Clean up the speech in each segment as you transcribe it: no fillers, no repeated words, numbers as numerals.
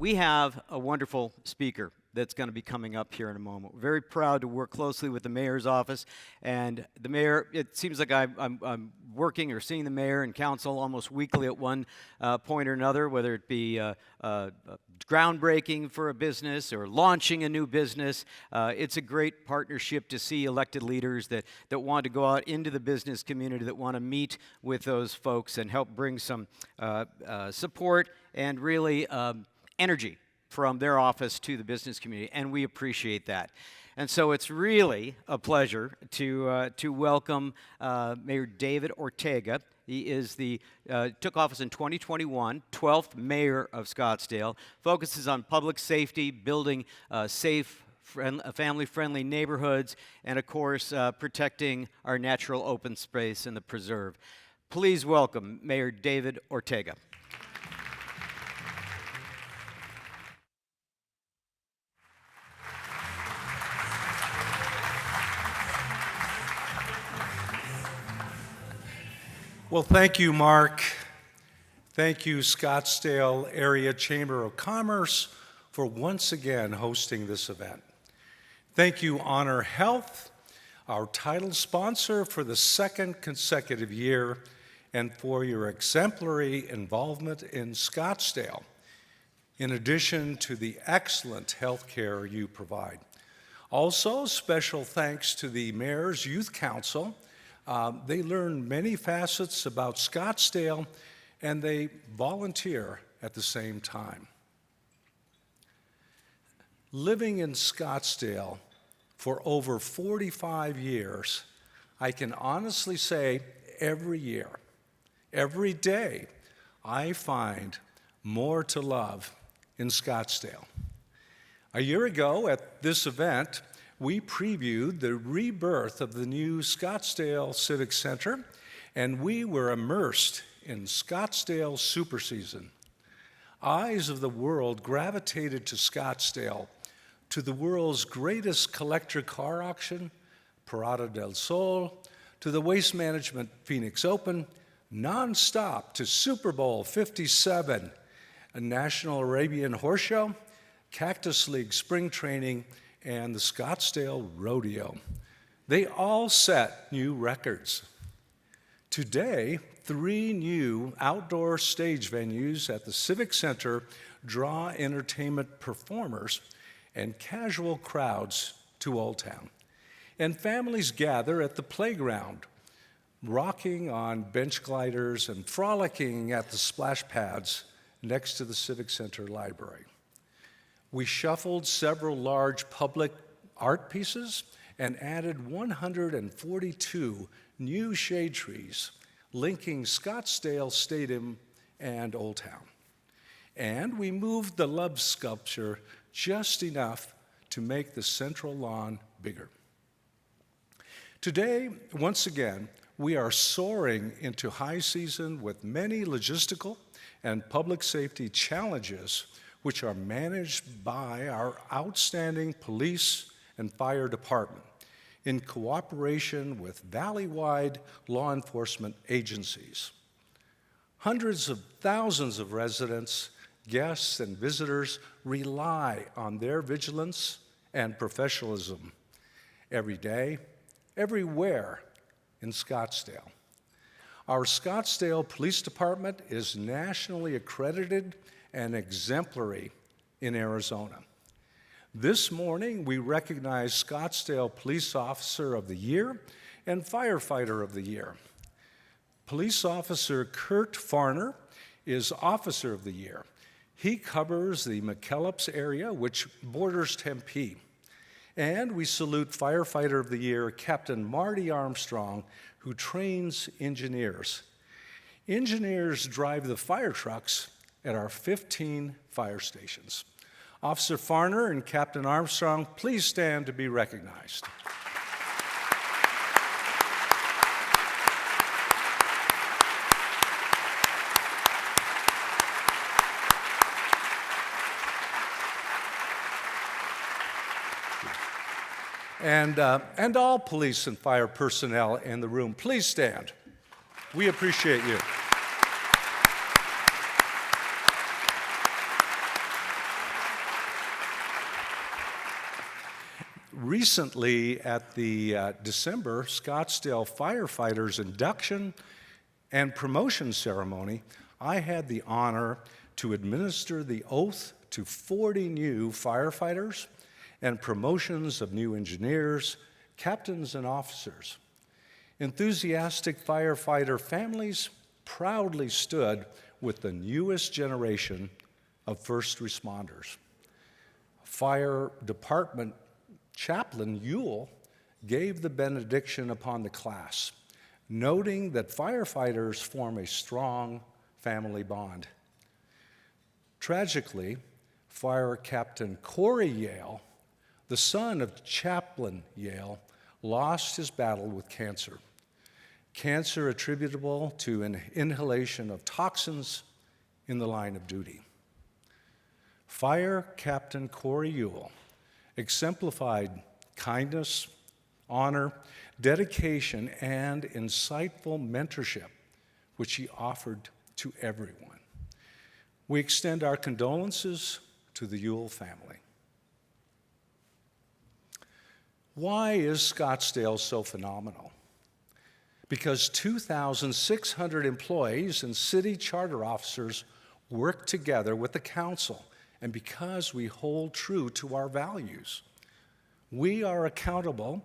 we have a wonderful speaker that's going to be coming up here in a moment. We're very proud to work closely with the mayor's office, and the mayor, it seems like I'm working or seeing the mayor and council almost weekly at one point or another, whether it be groundbreaking for a business or launching a new business. It's a great partnership to see elected leaders that want to go out into the business community, that want to meet with those folks and help bring some support and really energy from their office to the business community, and we appreciate that. And so it's really a pleasure to welcome Mayor David Ortega. He is took office in 2021, 12th mayor of Scottsdale, focuses on public safety, building safe, family-friendly neighborhoods, and of course, protecting our natural open space in the preserve. Please welcome Mayor David Ortega. Well, thank you, Mark. Thank you, Scottsdale Area Chamber of Commerce, for once again hosting this event. Thank you, Honor Health, our title sponsor for the second consecutive year, and for your exemplary involvement in Scottsdale, in addition to the excellent health care you provide. Also, special thanks to the Mayor's Youth Council. They learn many facets about Scottsdale, and they volunteer at the same time. Living in Scottsdale for over 45 years, I can honestly say every year, every day, I find more to love in Scottsdale. A year ago at this event, we previewed the rebirth of the new Scottsdale Civic Center, and we were immersed in Scottsdale super season. Eyes of the world gravitated to Scottsdale, to the world's greatest collector car auction, Parada del Sol, to the Waste Management Phoenix Open, nonstop to Super Bowl 57, a National Arabian Horse Show, Cactus League Spring Training, and the Scottsdale Rodeo. They all set new records. Today, 3 new outdoor stage venues at the Civic Center draw entertainment performers and casual crowds to Old Town. And families gather at the playground, rocking on bench gliders and frolicking at the splash pads next to the Civic Center Library. We shuffled several large public art pieces and added 142 new shade trees linking Scottsdale Stadium and Old Town. And we moved the love sculpture just enough to make the central lawn bigger. Today, once again, we are soaring into high season with many logistical and public safety challenges which are managed by our outstanding police and fire department in cooperation with valley-wide law enforcement agencies. Hundreds of thousands of residents, guests, and visitors rely on their vigilance and professionalism every day, everywhere in Scottsdale. Our Scottsdale Police Department is nationally accredited and exemplary in Arizona. This morning, we recognize Scottsdale Police Officer of the Year and Firefighter of the Year. Police Officer Kurt Farner is Officer of the Year. He covers the McKellips area, which borders Tempe. And we salute Firefighter of the Year, Captain Marty Armstrong, who trains engineers. Engineers drive the fire trucks at our 15 fire stations. Officer Farner and Captain Armstrong, please stand to be recognized. And all police and fire personnel in the room, please stand. We appreciate you. Recently, at the December Scottsdale Firefighters Induction and Promotion Ceremony, I had the honor to administer the oath to 40 new firefighters and promotions of new engineers, captains, and officers. Enthusiastic firefighter families proudly stood with the newest generation of first responders. Fire Department Chaplain Ewell gave the benediction upon the class, noting that firefighters form a strong family bond. Tragically, Fire Captain Corey Yale, the son of Chaplain Yale, lost his battle with cancer. Cancer attributable to an inhalation of toxins in the line of duty. Fire Captain Corey Ewell exemplified kindness, honor, dedication, and insightful mentorship, which he offered to everyone. We extend our condolences to the Ewell family. Why is Scottsdale so phenomenal? Because 2,600 employees and city charter officers work together with the council, and because we hold true to our values. We are accountable.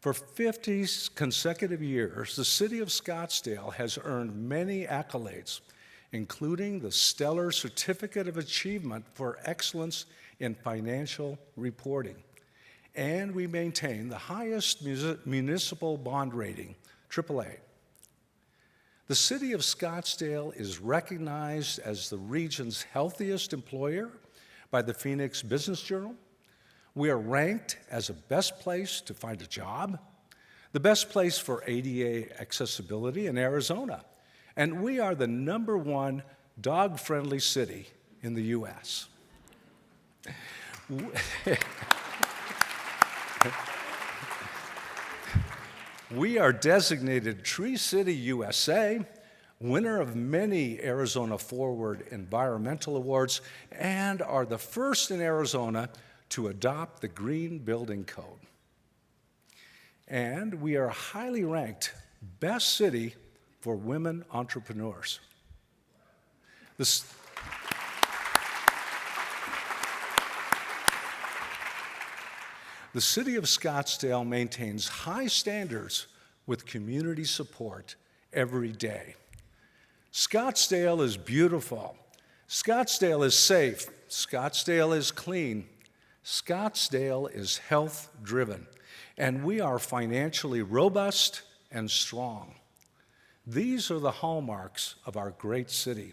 For 50 consecutive years, the city of Scottsdale has earned many accolades, including the Stellar Certificate of Achievement for Excellence in Financial Reporting. And we maintain the highest municipal bond rating, AAA. The city of Scottsdale is recognized as the region's healthiest employer by the Phoenix Business Journal. We are ranked as a best place to find a job, the best place for ADA accessibility in Arizona, and we are the #1 dog-friendly city in the U.S. We are designated Tree City USA, winner of many Arizona Forward environmental awards, and are the first in Arizona to adopt the Green Building Code. And we are highly ranked best city for women entrepreneurs. The city of Scottsdale maintains high standards with community support every day. Scottsdale is beautiful. Scottsdale is safe. Scottsdale is clean. Scottsdale is health-driven. And we are financially robust and strong. These are the hallmarks of our great city.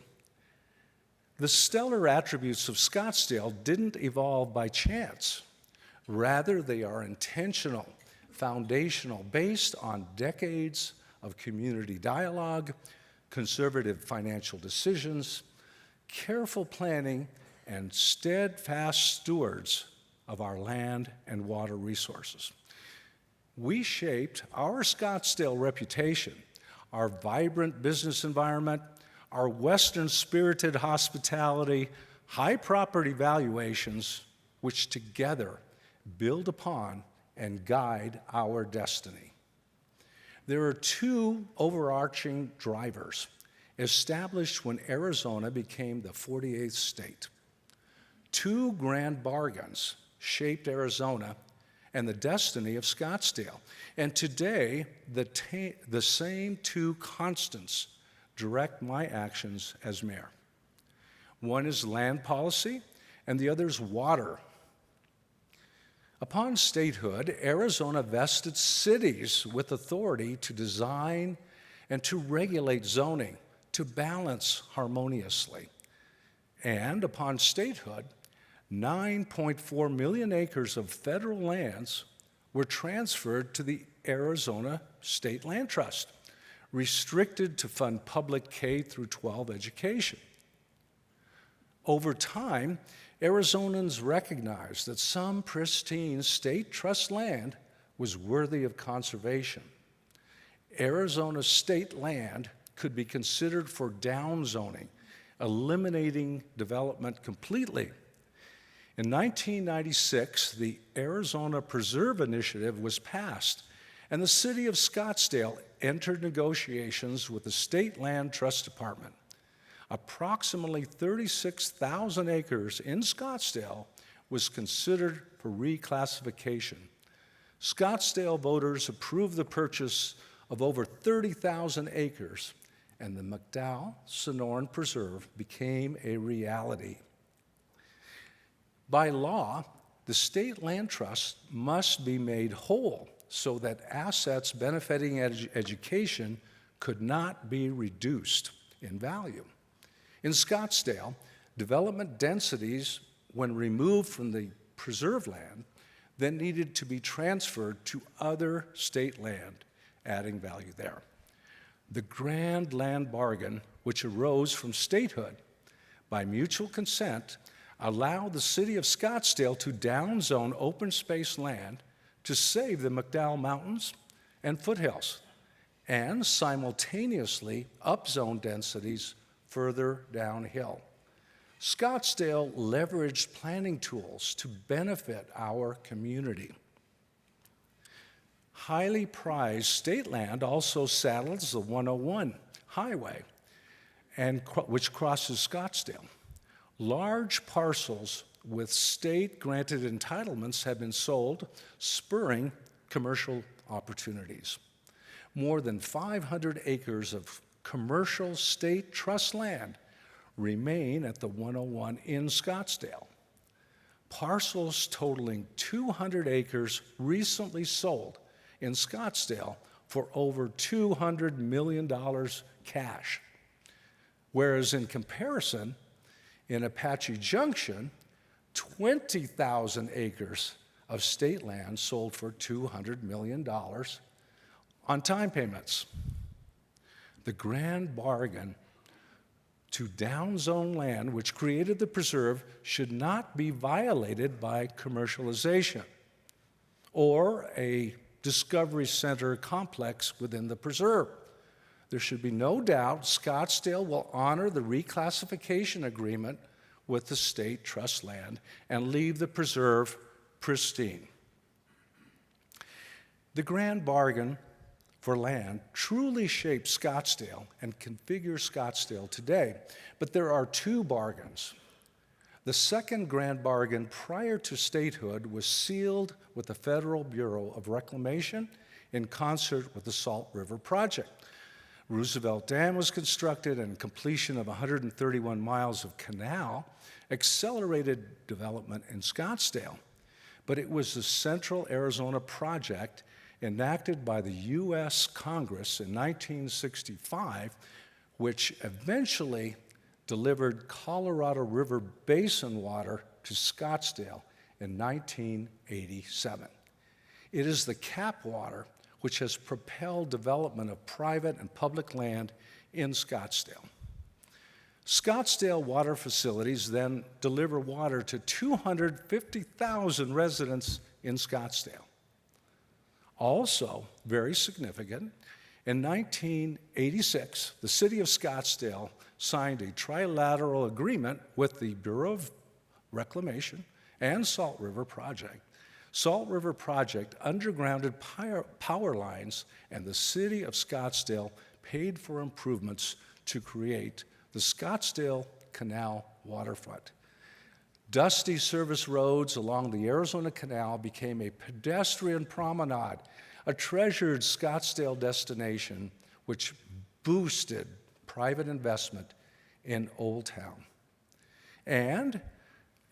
The stellar attributes of Scottsdale didn't evolve by chance. Rather, they are intentional, foundational, based on decades of community dialogue, conservative financial decisions, careful planning, and steadfast stewards of our land and water resources. We shaped our Scottsdale reputation, our vibrant business environment, our Western-spirited hospitality, high property valuations, which together build upon and guide our destiny. There are two overarching drivers established when Arizona became the 48th state. Two grand bargains shaped Arizona and the destiny of Scottsdale. And today, the same two constants direct my actions as mayor. One is land policy, and the other is water. Upon statehood, Arizona vested cities with authority to design and to regulate zoning, to balance harmoniously. And upon statehood, 9.4 million acres of federal lands were transferred to the Arizona State Land Trust, restricted to fund public K-12 education. Over time, Arizonans recognized that some pristine state trust land was worthy of conservation. Arizona state land could be considered for downzoning, eliminating development completely. In 1996, the Arizona Preserve Initiative was passed, and the city of Scottsdale entered negotiations with the State Land Trust Department. Approximately 36,000 acres in Scottsdale was considered for reclassification. Scottsdale voters approved the purchase of over 30,000 acres, and the McDowell-Sonoran Preserve became a reality. By law, the State Land Trust must be made whole so that assets benefiting education could not be reduced in value. In Scottsdale, development densities, when removed from the preserve land, then needed to be transferred to other state land, adding value there. The grand land bargain, which arose from statehood, by mutual consent, allowed the city of Scottsdale to downzone open space land to save the McDowell Mountains and foothills, and simultaneously upzone densities further downhill. Scottsdale leveraged planning tools to benefit our community. Highly prized state land also saddles the 101 highway, which crosses Scottsdale. Large parcels with state-granted entitlements have been sold, spurring commercial opportunities. More than 500 acres of commercial state trust land remain at the 101 in Scottsdale. Parcels totaling 200 acres recently sold in Scottsdale for over $200 million cash, whereas in comparison, in Apache Junction, 20,000 acres of state land sold for $200 million on time payments. The grand bargain to downzone land, which created the preserve, should not be violated by commercialization or a Discovery Center complex within the preserve. There should be no doubt Scottsdale will honor the reclassification agreement with the state trust land and leave the preserve pristine. The grand bargain for land truly shapes Scottsdale and configures Scottsdale today, but there are two bargains. The second grand bargain prior to statehood was sealed with the Federal Bureau of Reclamation in concert with the Salt River Project. Roosevelt Dam was constructed, and completion of 131 miles of canal accelerated development in Scottsdale. But it was the Central Arizona Project enacted by the U.S. Congress in 1965, which eventually delivered Colorado River Basin water to Scottsdale in 1987. It is the CAP water which has propelled development of private and public land in Scottsdale. Scottsdale water facilities then deliver water to 250,000 residents in Scottsdale. Also, very significant, in 1986, the city of Scottsdale signed a trilateral agreement with the Bureau of Reclamation and Salt River Project. Salt River Project undergrounded power lines, and the city of Scottsdale paid for improvements to create the Scottsdale Canal waterfront. Dusty service roads along the Arizona Canal became a pedestrian promenade, a treasured Scottsdale destination which boosted private investment in Old Town. And,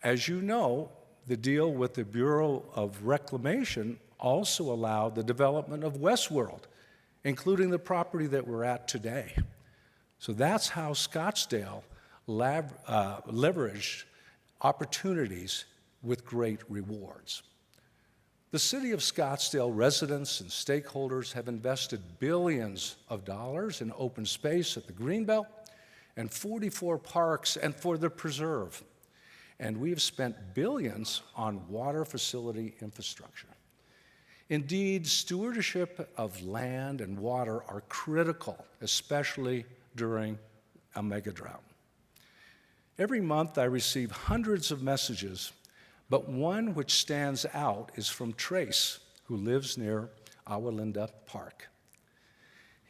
as you know, the deal with the Bureau of Reclamation also allowed the development of Westworld, including the property that we're at today. So that's how Scottsdale leveraged opportunities with great rewards. The city of Scottsdale residents and stakeholders have invested billions of dollars in open space at the Greenbelt and 44 parks and for the preserve. And we have spent billions on water facility infrastructure. Indeed, stewardship of land and water are critical, especially during a mega drought. Every month I receive hundreds of messages but one which stands out is from Trace, who lives near Awalinda Park.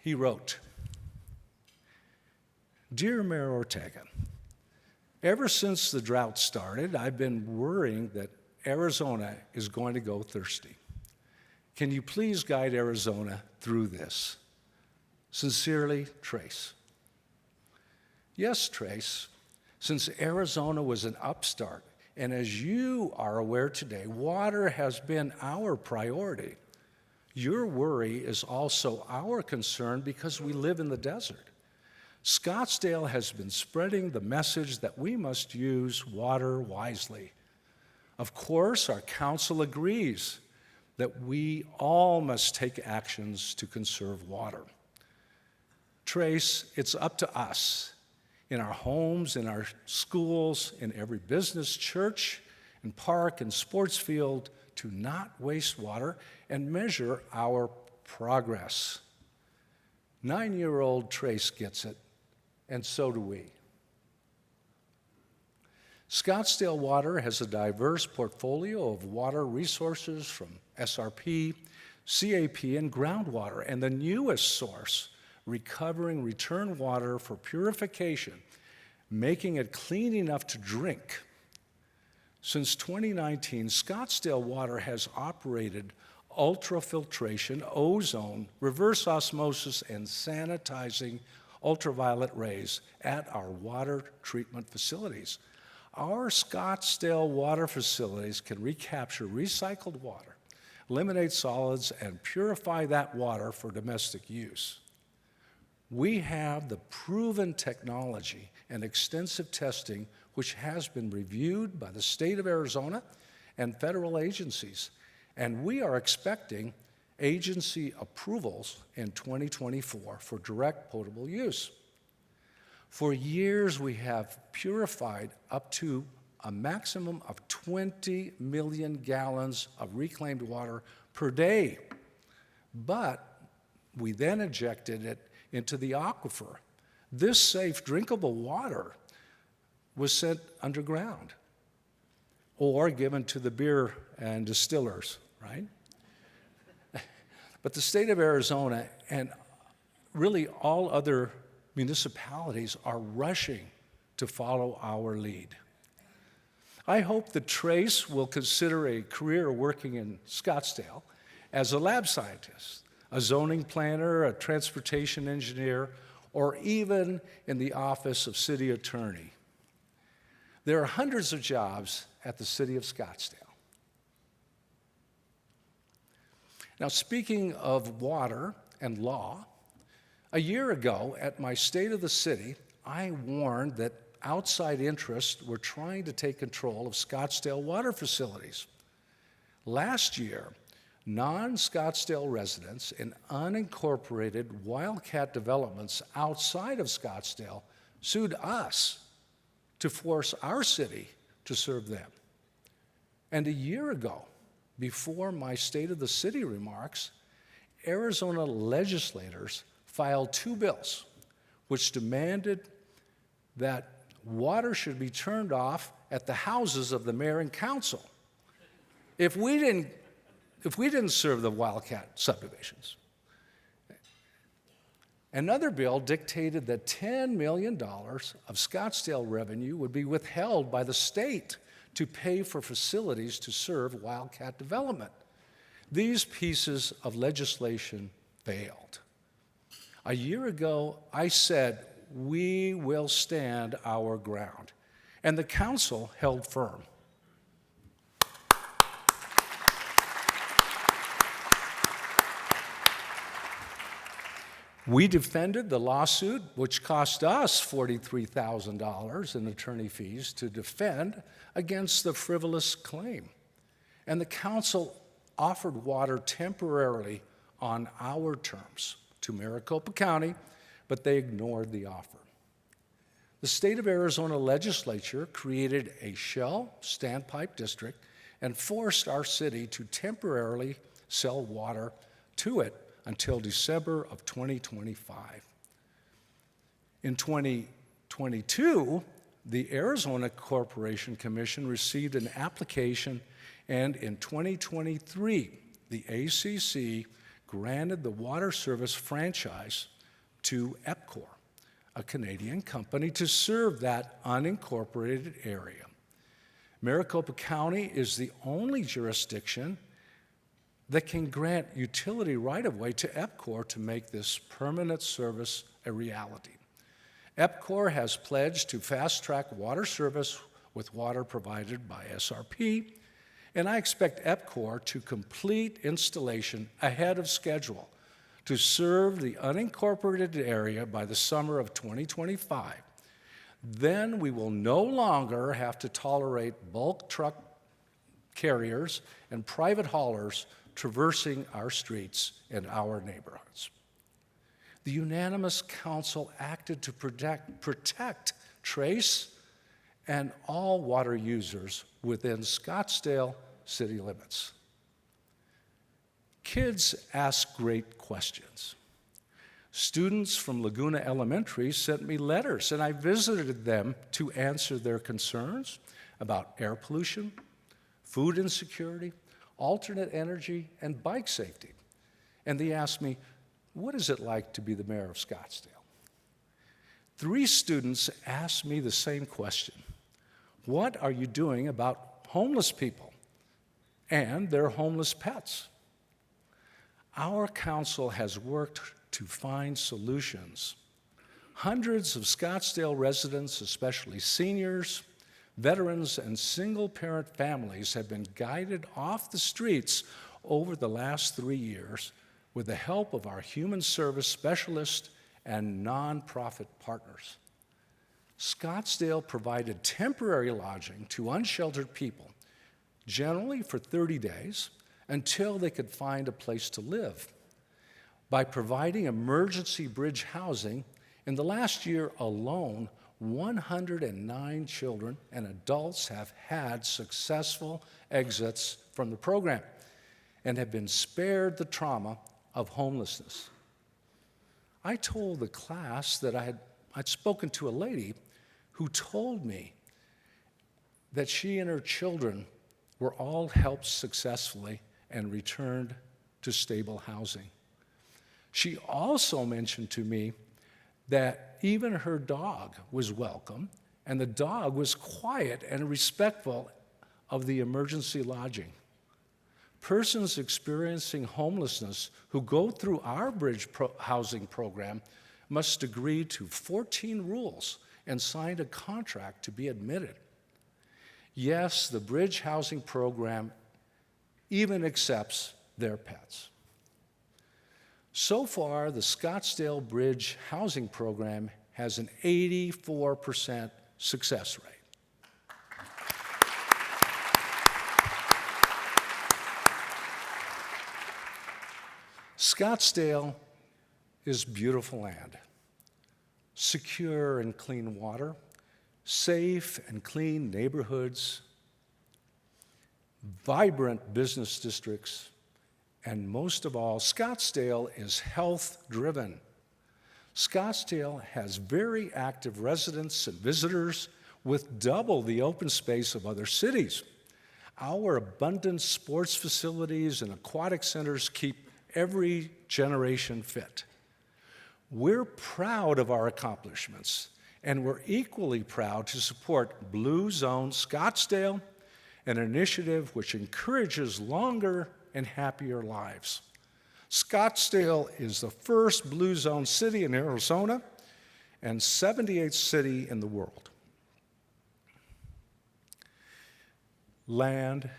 He wrote, "Dear Mayor Ortega, ever since the drought started, I've been worrying that Arizona is going to go thirsty. Can you please guide Arizona through this? Sincerely, Trace." Yes, Trace, since Arizona was an upstart, and as you are aware today, water has been our priority. Your worry is also our concern because we live in the desert. Scottsdale has been spreading the message that we must use water wisely. Of course, our council agrees that we all must take actions to conserve water. Trace, it's up to us in our homes, in our schools, in every business, church, and park and sports field to not waste water and measure our progress. 9-year-old Trace gets it, and so do we. Scottsdale Water has a diverse portfolio of water resources from SRP, CAP, and groundwater, and the newest source, recovering return water for purification, making it clean enough to drink. Since 2019, Scottsdale Water has operated ultrafiltration, ozone, reverse osmosis, and sanitizing ultraviolet rays at our water treatment facilities. Our Scottsdale water facilities can recapture recycled water, eliminate solids, and purify that water for domestic use. We have the proven technology and extensive testing which has been reviewed by the state of Arizona and federal agencies, and we are expecting agency approvals in 2024 for direct potable use. For years, we have purified up to a maximum of 20 million gallons of reclaimed water per day, but we then injected it into the aquifer. This safe, drinkable water was sent underground or given to the beer and distillers, right? But the state of Arizona and really all other municipalities are rushing to follow our lead. I hope that Trace will consider a career working in Scottsdale as a lab scientist, a zoning planner, a transportation engineer, or even in the office of city attorney. There are hundreds of jobs at the city of Scottsdale. Now, speaking of water and law, a year ago at my State of the City, I warned that outside interests were trying to take control of Scottsdale water facilities. Last year, non-Scottsdale residents in unincorporated wildcat developments outside of Scottsdale sued us to force our city to serve them. And a year ago, before my State of the City remarks, Arizona legislators filed 2 bills which demanded that water should be turned off at the houses of the mayor and council if we didn't serve the wildcat subdivisions. Another bill dictated that $10 million of Scottsdale revenue would be withheld by the state to pay for facilities to serve wildcat development. These pieces of legislation failed. A year ago, I said, we will stand our ground, and the council held firm. We defended the lawsuit, which cost us $43,000 in attorney fees to defend against the frivolous claim. And the council offered water temporarily on our terms to Maricopa County, but they ignored the offer. The state of Arizona legislature created a shell standpipe district and forced our city to temporarily sell water to it until December of 2025. In 2022, the Arizona Corporation Commission received an application, and in 2023, the ACC granted the water service franchise to EPCOR, a Canadian company, to serve that unincorporated area. Maricopa County is the only jurisdiction that can grant utility right-of-way to EPCOR to make this permanent service a reality. EPCOR has pledged to fast-track water service with water provided by SRP, and I expect EPCOR to complete installation ahead of schedule to serve the unincorporated area by the summer of 2025. Then we will no longer have to tolerate bulk truck carriers and private haulers traversing our streets and our neighborhoods. The unanimous council acted to protect Trace and all water users within Scottsdale city limits. Kids ask great questions. Students from Laguna Elementary sent me letters, and I visited them to answer their concerns about air pollution, food insecurity, alternate energy, and bike safety. And they asked me, what is it like to be the mayor of Scottsdale? 3 students asked me the same question. What are you doing about homeless people and their homeless pets? Our council has worked to find solutions. Hundreds of Scottsdale residents, especially seniors, veterans, and single-parent families have been guided off the streets over the last 3 years with the help of our human service specialists and nonprofit partners. Scottsdale provided temporary lodging to unsheltered people, generally for 30 days, until they could find a place to live. By providing emergency bridge housing, in the last year alone, 109 children and adults have had successful exits from the program and have been spared the trauma of homelessness. I told the class that I'd spoken to a lady who told me that she and her children were all helped successfully and returned to stable housing. She also mentioned to me that even her dog was welcome, and the dog was quiet and respectful of the emergency lodging. Persons experiencing homelessness who go through our bridge housing program must agree to 14 rules and sign a contract to be admitted. Yes, the bridge housing program even accepts their pets. So far, the Scottsdale Bridge Housing Program has an 84% success rate. Scottsdale is beautiful land, secure and clean water, safe and clean neighborhoods, vibrant business districts, and most of all, Scottsdale is health-driven. Scottsdale has very active residents and visitors with double the open space of other cities. Our abundant sports facilities and aquatic centers keep every generation fit. We're proud of our accomplishments, and we're equally proud to support Blue Zone Scottsdale, an initiative which encourages longer and happier lives. Scottsdale is the first Blue Zone city in Arizona and 78th city in the world. Land,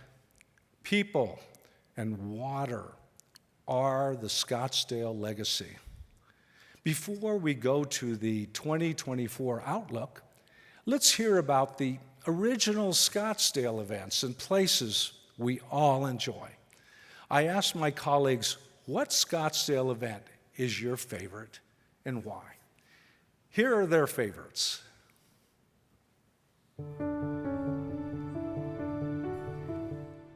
people, and water are the Scottsdale legacy. Before we go to the 2024 outlook, let's hear about the original Scottsdale events and places we all enjoy. I asked my colleagues, what Scottsdale event is your favorite and why? Here are their favorites.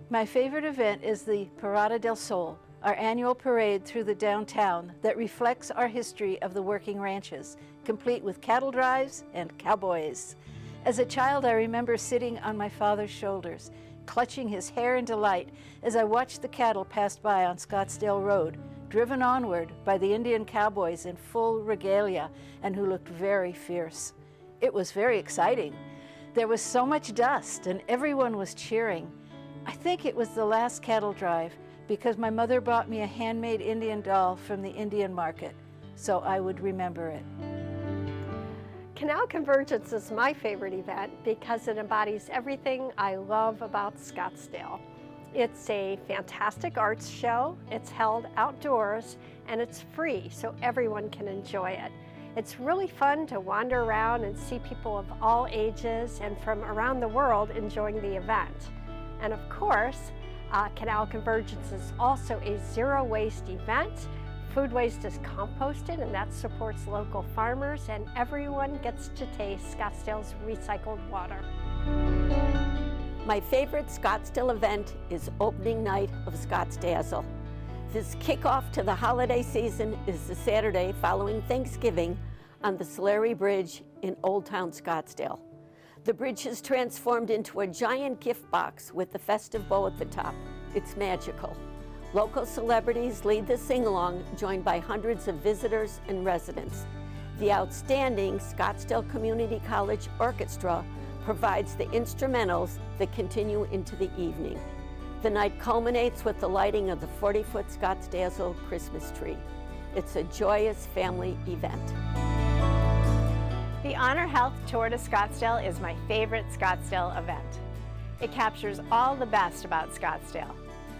My favorite event is the Parada del Sol, our annual parade through the downtown that reflects our history of the working ranches, complete with cattle drives and cowboys. As a child, I remember sitting on my father's shoulders, clutching his hair in delight as I watched the cattle pass by on Scottsdale Road, driven onward by the Indian cowboys in full regalia and who looked very fierce. It was very exciting. There was so much dust and everyone was cheering. I think it was the last cattle drive because my mother bought me a handmade Indian doll from the Indian market, so I would remember it. Canal Convergence is my favorite event because it embodies everything I love about Scottsdale. It's a fantastic arts show, it's held outdoors, and it's free so everyone can enjoy it. It's really fun to wander around and see people of all ages and from around the world enjoying the event. And of course, Canal Convergence is also a zero-waste event. Food waste is composted, and that supports local farmers, and everyone gets to taste Scottsdale's recycled water. My favorite Scottsdale event is opening night of Scottsdazzle. This kickoff to the holiday season is the Saturday following Thanksgiving on the Solari Bridge in Old Town Scottsdale. The bridge is transformed into a giant gift box with the festive bow at the top. It's magical. Local celebrities lead the sing-along, joined by hundreds of visitors and residents. The outstanding Scottsdale Community College Orchestra provides the instrumentals that continue into the evening. The night culminates with the lighting of the 40-foot Scottsdazzle Christmas tree. It's a joyous family event. The Honor Health Tour to Scottsdale is my favorite Scottsdale event. It captures all the best about Scottsdale.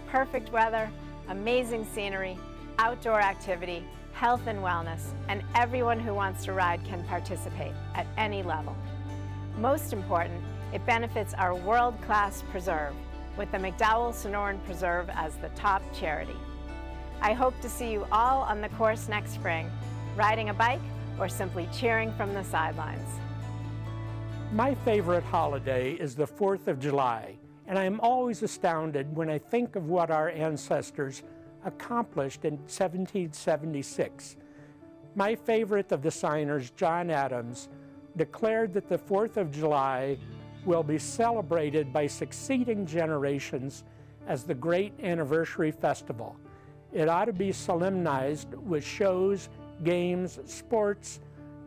Perfect weather, amazing scenery, outdoor activity, health and wellness, and everyone who wants to ride can participate at any level. Most important, it benefits our world-class preserve, with the McDowell-Sonoran Preserve as the top charity. I hope to see you all on the course next spring, riding a bike or simply cheering from the sidelines. My favorite holiday is the 4th of July, and I am always astounded when I think of what our ancestors accomplished in 1776. My favorite of the signers, John Adams, declared that the 4th of July will be celebrated by succeeding generations as the great anniversary festival. It ought to be solemnized with shows, games, sports,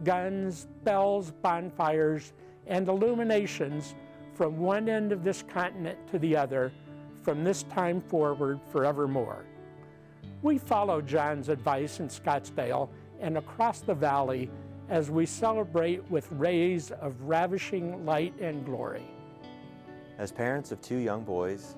guns, bells, bonfires, and illuminations from one end of this continent to the other, from this time forward forevermore. We follow John's advice in Scottsdale and across the valley as we celebrate with rays of ravishing light and glory. As parents of 2 young boys,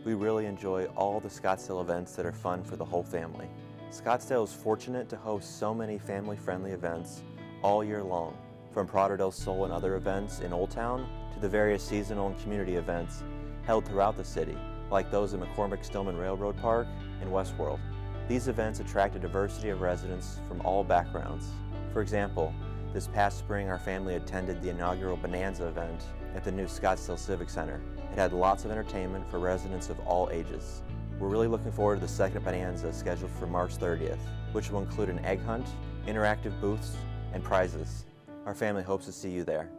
we really enjoy all the Scottsdale events that are fun for the whole family. Scottsdale is fortunate to host so many family-friendly events all year long, from Parada del Sol and other events in Old Town to the various seasonal and community events held throughout the city, like those at McCormick-Stillman Railroad Park and Westworld. These events attract a diversity of residents from all backgrounds. For example, this past spring our family attended the inaugural Bonanza event at the new Scottsdale Civic Center. It had lots of entertainment for residents of all ages. We're really looking forward to the second Bonanza scheduled for March 30th, which will include an egg hunt, interactive booths, and prizes. Our family hopes to see you there.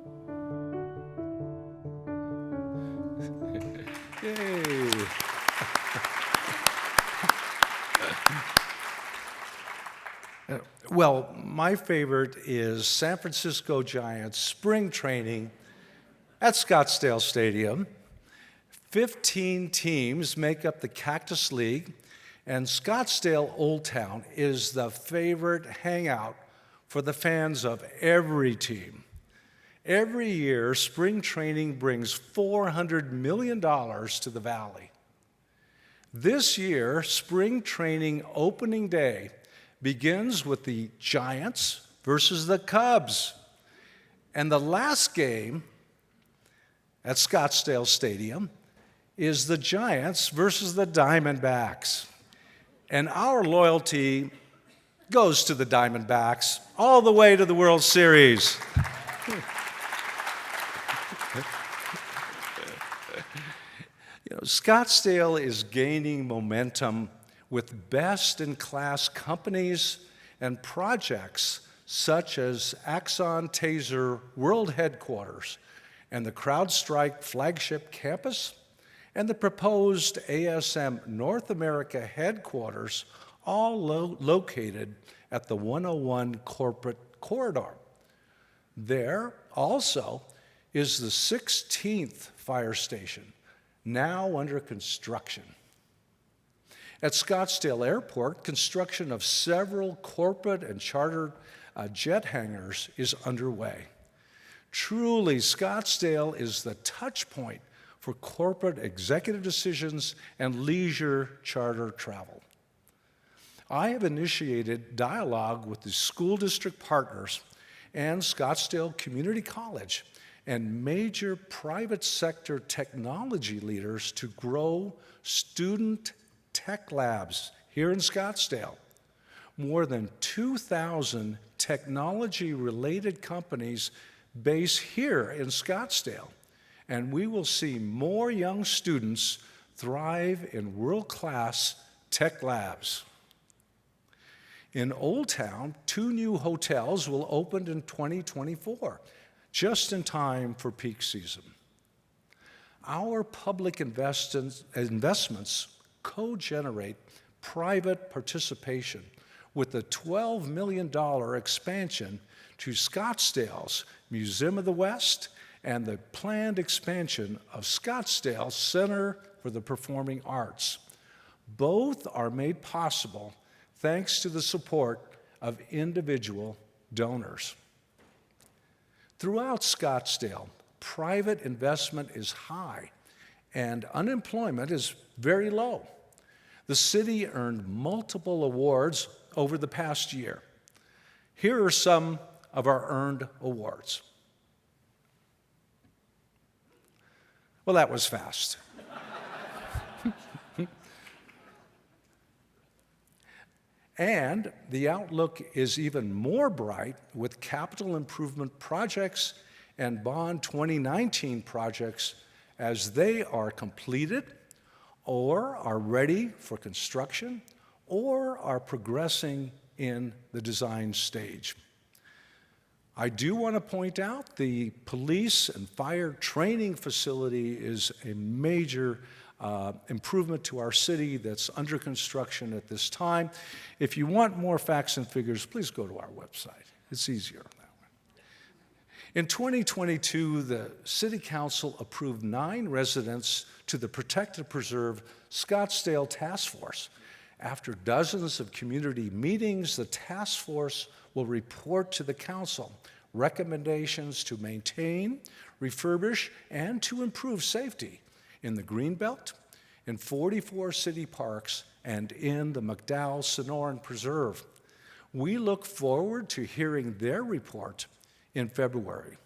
Yay! Well, my favorite is San Francisco Giants spring training at Scottsdale Stadium. 15 teams make up the Cactus League, and Scottsdale Old Town is the favorite hangout for the fans of every team. Every year, spring training brings $400 million to the valley. This year, spring training opening day begins with the Giants versus the Cubs. And the last game at Scottsdale Stadium is the Giants versus the Diamondbacks. And our loyalty goes to the Diamondbacks all the way to the World Series. Scottsdale is gaining momentum with best-in-class companies and projects such as Axon Taser World Headquarters and the CrowdStrike flagship campus, and the proposed ASM North America headquarters, all located at the 101 corporate corridor. There also is the 16th fire station, now under construction. At Scottsdale Airport, construction of several corporate and chartered jet hangars is underway. Truly, Scottsdale is the touch point for corporate executive decisions and leisure charter travel. I have initiated dialogue with the school district partners and Scottsdale Community College and major private sector technology leaders to grow student tech labs here in Scottsdale. More than 2,000 technology-related companies base here in Scottsdale, and we will see more young students thrive in world-class tech labs. In Old Town, 2 new hotels will open in 2024, just in time for peak season. Our public investments co-generate private participation with the $12 million expansion to Scottsdale's Museum of the West and the planned expansion of Scottsdale Center for the Performing Arts. Both are made possible thanks to the support of individual donors. Throughout Scottsdale, private investment is high and unemployment is very low. The city earned multiple awards over the past year. Here are some of our earned awards. Well, that was fast. And the outlook is even more bright with capital improvement projects and Bond 2019 projects as they are completed or are ready for construction or are progressing in the design stage. I do want to point out the police and fire training facility is a major improvement to our city that's under construction at this time. If you want more facts and figures, please go to our website. It's easier that way. In 2022, the City Council approved 9 residents to the Protect and Preserve Scottsdale Task Force. After dozens of community meetings, the task force will report to the council recommendations to maintain, refurbish, and to improve safety in the Greenbelt, in 44 city parks, and in the McDowell-Sonoran Preserve. We look forward to hearing their report in February.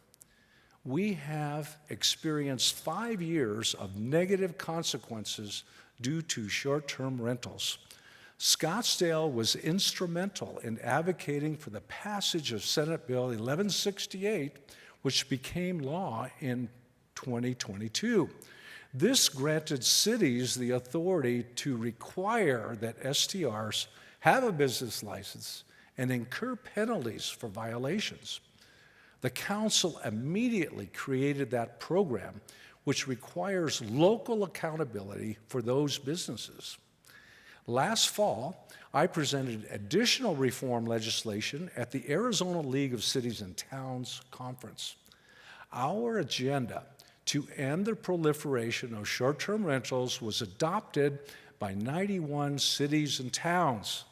We have experienced 5 years of negative consequences due to short-term rentals. Scottsdale was instrumental in advocating for the passage of Senate Bill 1168, which became law in 2022. This granted cities the authority to require that STRs have a business license and incur penalties for violations. The council immediately created that program, which requires local accountability for those businesses. Last fall, I presented additional reform legislation at the Arizona League of Cities and Towns conference. Our agenda to end the proliferation of short-term rentals was adopted by 91 cities and towns.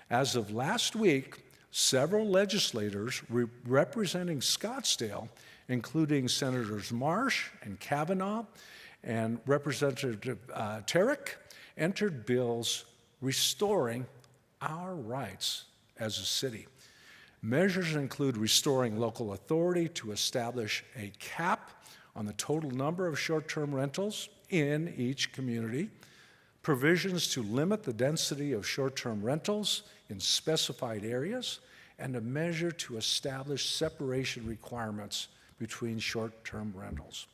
As of last week, several legislators representing Scottsdale, including Senators Marsh and Kavanaugh and Representative Tarek, entered bills restoring our rights as a city. Measures include restoring local authority to establish a cap on the total number of short-term rentals in each community, provisions to limit the density of short-term rentals in specified areas, and a measure to establish separation requirements between short-term rentals.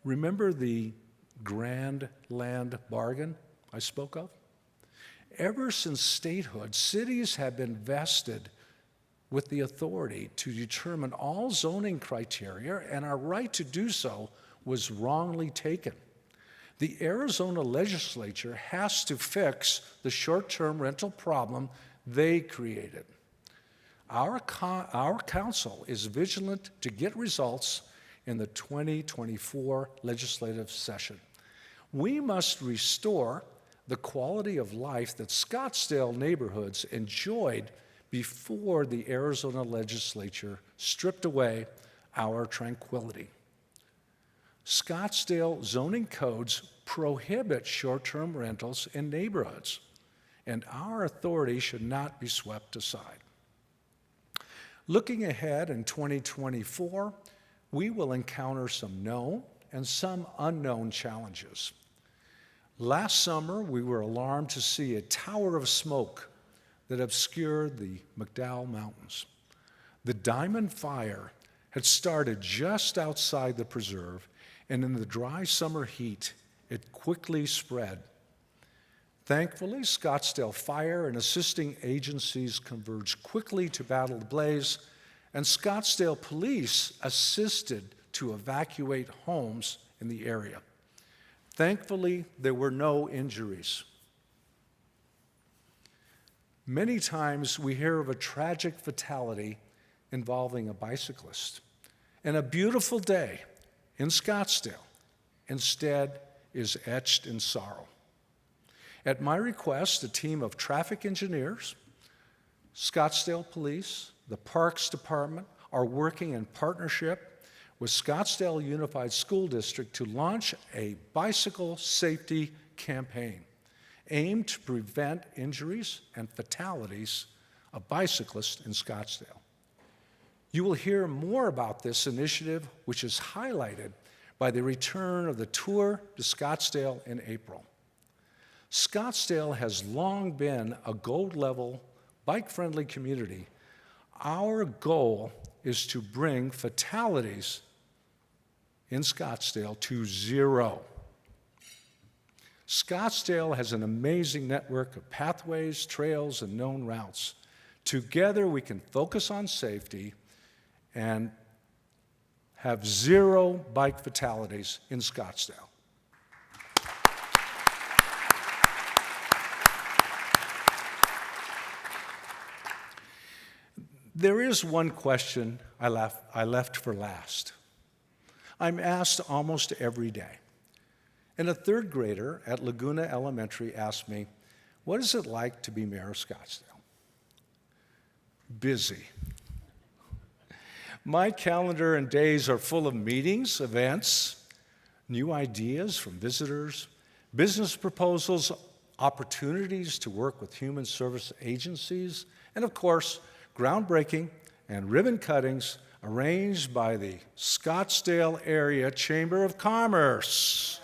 Remember the grand land bargain I spoke of? Ever since statehood, cities have been vested with the authority to determine all zoning criteria, and our right to do so was wrongly taken. The Arizona legislature has to fix the short-term rental problem they created. Our council is vigilant to get results in the 2024 legislative session. We must restore the quality of life that Scottsdale neighborhoods enjoyed before the Arizona legislature stripped away our tranquility. Scottsdale zoning codes prohibit short-term rentals in neighborhoods, and our authority should not be swept aside. Looking ahead in 2024, we will encounter some known and some unknown challenges. Last summer, we were alarmed to see a tower of smoke that obscured the McDowell Mountains. The Diamond Fire had started just outside the preserve, and in the dry summer heat, it quickly spread. Thankfully, Scottsdale Fire and assisting agencies converged quickly to battle the blaze, and Scottsdale Police assisted to evacuate homes in the area. Thankfully, there were no injuries. Many times we hear of a tragic fatality involving a bicyclist, and a beautiful day in Scottsdale instead is etched in sorrow. At my request, a team of traffic engineers, Scottsdale Police, the Parks Department are working in partnership with Scottsdale Unified School District to launch a bicycle safety campaign aimed to prevent injuries and fatalities of bicyclists in Scottsdale. You will hear more about this initiative, which is highlighted by the return of the Tour de Scottsdale in April. Scottsdale has long been a gold-level, bike-friendly community. Our goal is to bring fatalities in Scottsdale to zero. Scottsdale has an amazing network of pathways, trails, and known routes. Together, we can focus on safety and have zero bike fatalities in Scottsdale. There is one question I left for last. I'm asked almost every day. And a third grader at Laguna Elementary asked me, "What is it like to be mayor of Scottsdale?" Busy. My calendar and days are full of meetings, events, new ideas from visitors, business proposals, opportunities to work with human service agencies, and of course, groundbreaking and ribbon cuttings arranged by the Scottsdale Area Chamber of Commerce.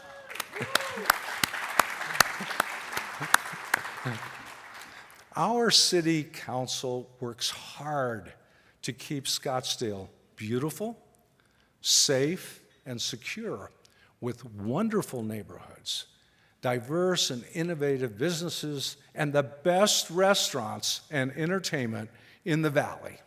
Our city council works hard to keep Scottsdale beautiful, safe, and secure, with wonderful neighborhoods, diverse and innovative businesses, and the best restaurants and entertainment in the valley.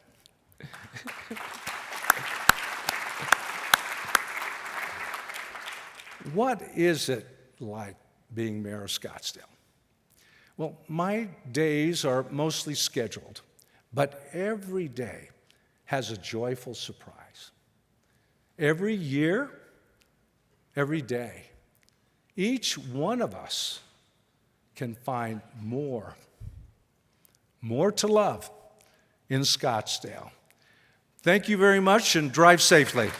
What is it like being mayor of Scottsdale? Well, my days are mostly scheduled, but every day has a joyful surprise. Every year, every day, each one of us can find more to love in Scottsdale. Thank you very much, and drive safely.